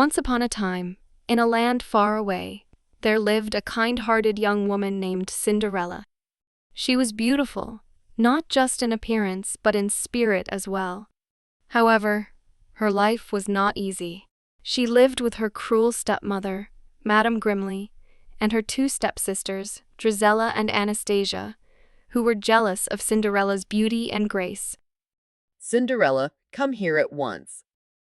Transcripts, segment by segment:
Once upon a time, in a land far away, there lived a kind-hearted young woman named Cinderella. She was beautiful, not just in appearance but in spirit as well. However, her life was not easy. She lived with her cruel stepmother, Madame Grimly, and her two stepsisters, Drizella and Anastasia, who were jealous of Cinderella's beauty and grace. Cinderella, come here at once.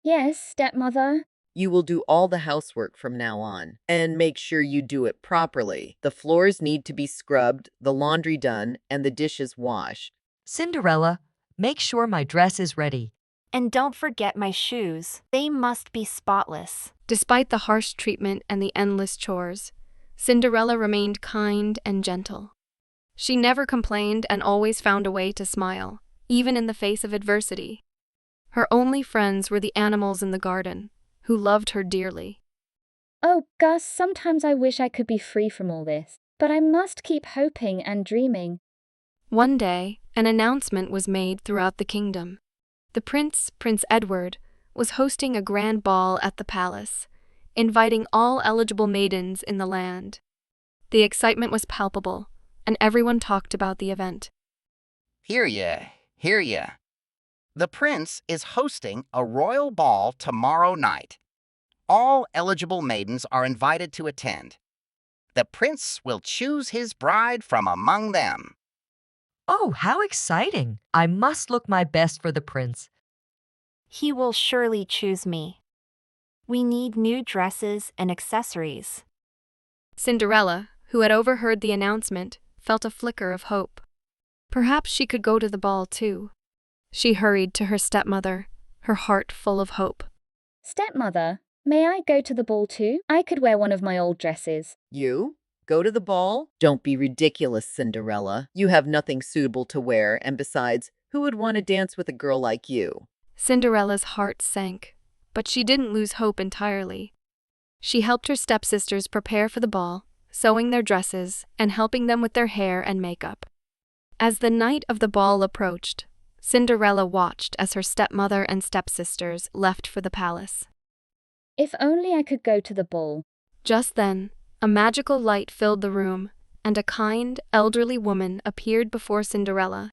Yes, stepmother. You will do all the housework from now on, and make sure you do it properly. The floors need to be scrubbed, the laundry done, and the dishes washed. Cinderella, make sure my dress is ready. And don't forget my shoes. They must be spotless. Despite the harsh treatment and the endless chores, Cinderella remained kind and gentle. She never complained and always found a way to smile, even in the face of adversity. Her only friends were the animals in the garden, who loved her dearly. Oh, Gus, sometimes I wish I could be free from all this, but I must keep hoping and dreaming. One day, an announcement was made throughout the kingdom. The Prince Edward, was hosting a grand ball at the palace, inviting all eligible maidens in the land. The excitement was palpable, and everyone talked about the event. Hear ya, hear ya. The prince is hosting a royal ball tomorrow night. All eligible maidens are invited to attend. The prince will choose his bride from among them. Oh, how exciting! I must look my best for the prince. He will surely choose me. We need new dresses and accessories. Cinderella, who had overheard the announcement, felt a flicker of hope. Perhaps she could go to the ball too. She hurried to her stepmother, her heart full of hope. Stepmother, may I go to the ball too? I could wear one of my old dresses. You? Go to the ball? Don't be ridiculous, Cinderella. You have nothing suitable to wear, and besides, who would want to dance with a girl like you? Cinderella's heart sank, but she didn't lose hope entirely. She helped her stepsisters prepare for the ball, sewing their dresses and helping them with their hair and makeup. As the night of the ball approached, Cinderella watched as her stepmother and stepsisters left for the palace. If only I could go to the ball. Just then, a magical light filled the room, and a kind, elderly woman appeared before Cinderella.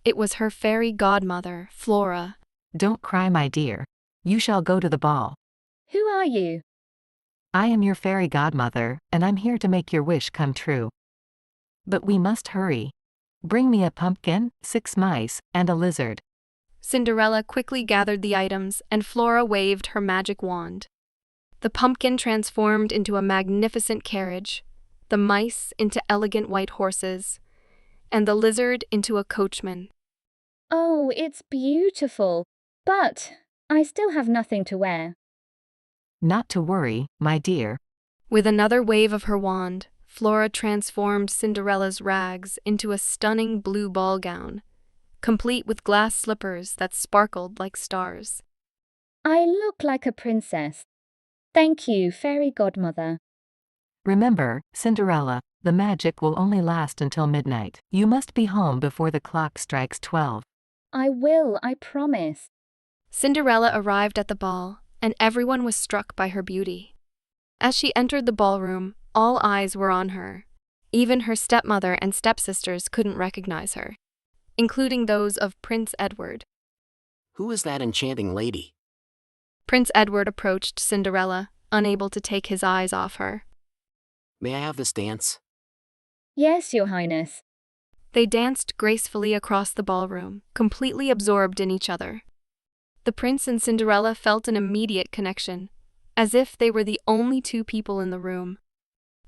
It was her fairy godmother, Flora. Don't cry, my dear. You shall go to the ball. Who are you? I am your fairy godmother, and I'm here to make your wish come true. But we must hurry. Bring me a pumpkin, 6 mice, and a lizard. Cinderella quickly gathered the items, and Flora waved her magic wand. The pumpkin transformed into a magnificent carriage, the mice into elegant white horses, and the lizard into a coachman. Oh, it's beautiful. But I still have nothing to wear. Not to worry, my dear. With another wave of her wand, Flora transformed Cinderella's rags into a stunning blue ball gown, complete with glass slippers that sparkled like stars. I look like a princess. Thank you, fairy godmother. Remember, Cinderella, the magic will only last until midnight. You must be home before the clock strikes 12. I will, I promise. Cinderella arrived at the ball, and everyone was struck by her beauty. As she entered the ballroom, all eyes were on her. Even her stepmother and stepsisters couldn't recognize her, including those of Prince Edward. Who is that enchanting lady? Prince Edward approached Cinderella, unable to take his eyes off her. May I have this dance? Yes, Your Highness. They danced gracefully across the ballroom, completely absorbed in each other. The prince and Cinderella felt an immediate connection, as if they were the only two people in the room.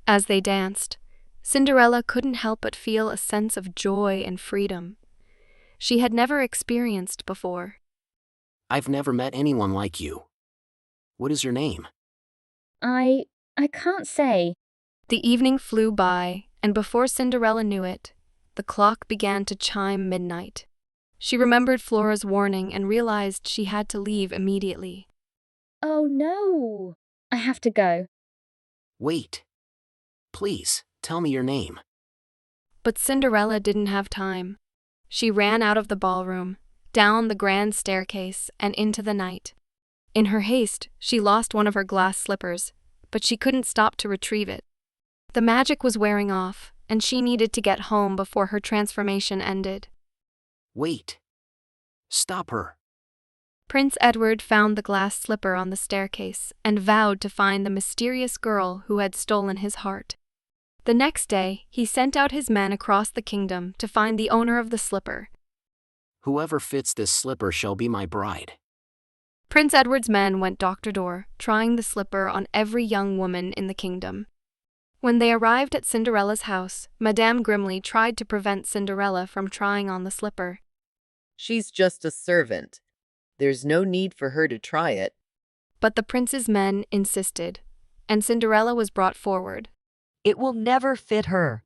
As they danced, Cinderella couldn't help but feel a sense of joy and freedom she had never experienced before. I've never met anyone like you. What is your name? I can't say. The evening flew by, and before Cinderella knew it, the clock began to chime midnight. She remembered Flora's warning and realized she had to leave immediately. Oh no! I have to go. Wait. Please, tell me your name. But Cinderella didn't have time. She ran out of the ballroom, down the grand staircase, and into the night. In her haste, she lost one of her glass slippers, but she couldn't stop to retrieve it. The magic was wearing off, and she needed to get home before her transformation ended. Wait. Stop her. Prince Edward found the glass slipper on the staircase and vowed to find the mysterious girl who had stolen his heart. The next day, he sent out his men across the kingdom to find the owner of the slipper. Whoever fits this slipper shall be my bride. Prince Edward's men went door to door, trying the slipper on every young woman in the kingdom. When they arrived at Cinderella's house, Madame Grimly tried to prevent Cinderella from trying on the slipper. She's just a servant. There's no need for her to try it. But the prince's men insisted, and Cinderella was brought forward. It will never fit her.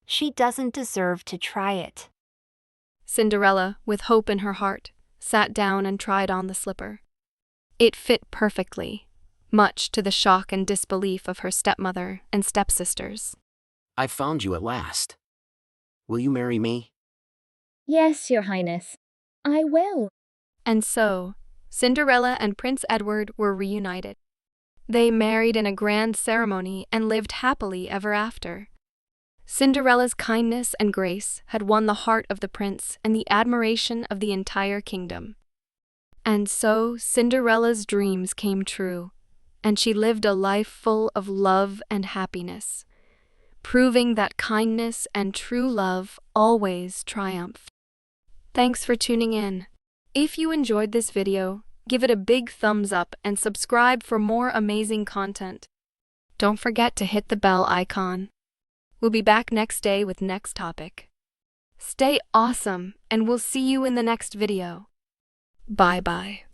She doesn't deserve to try it. Cinderella, with hope in her heart, sat down and tried on the slipper. It fit perfectly, much to the shock and disbelief of her stepmother and stepsisters. I found you at last. Will you marry me? Yes, Your Highness. I will. And so, Cinderella and Prince Edward were reunited. They married in a grand ceremony and lived happily ever after. Cinderella's kindness and grace had won the heart of the prince and the admiration of the entire kingdom. And so Cinderella's dreams came true, and she lived a life full of love and happiness, proving that kindness and true love always triumph. Thanks for tuning in. If you enjoyed this video, give it a big thumbs up and subscribe for more amazing content. Don't forget to hit the bell icon. We'll be back next day with next topic. Stay awesome, and we'll see you in the next video. Bye-bye.